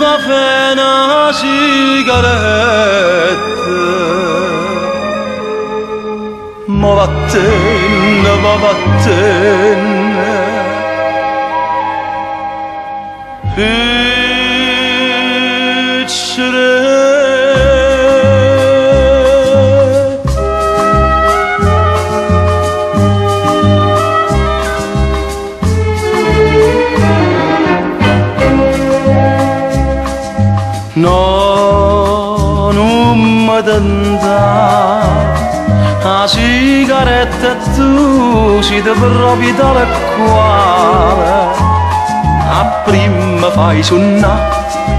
caffè, una sigaretta. Ma vattene, ma vattene. No, non mi dà la sigaretta, tu si ti provi dal quale a prima fai suonare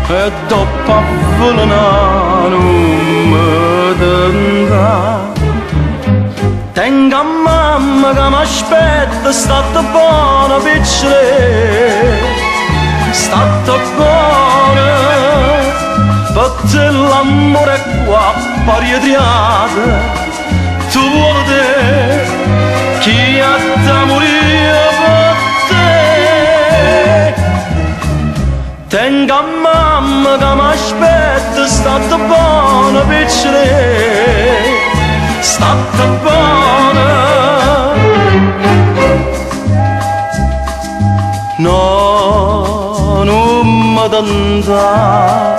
e dopo avvelenare. Non mi dà. Tengo a mamma che mi aspetta, state buona piccole, state buona. Per l'amore qua pariatriata, tu vuoi te, chi ha da morire per te. Tengo a mamma che mi aspetta, state buona piccole, state buona. No, non mi dà.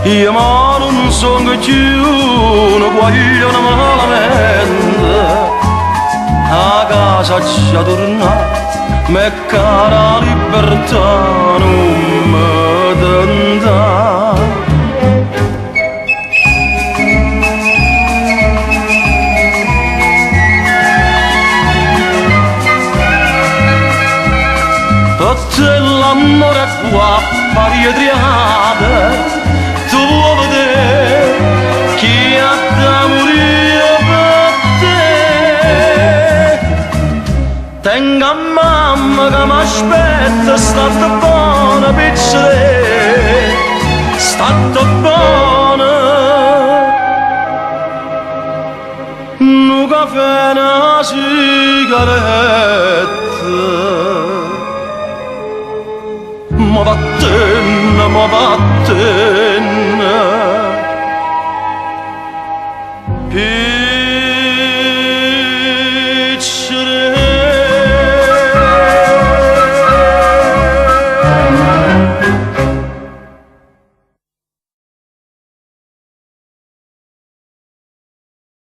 Io ma non sono più una guagliona malamente, a casa ci torna, me cara libertà non mi dà. Per te l'amore qua pariatriata, tu vuoi vedere chi ha da morire per te. Tengo a mamma che mi aspetta, state buona piccole, state buona. Un caffè, una sigaretta. Ma vattene, ma vattene.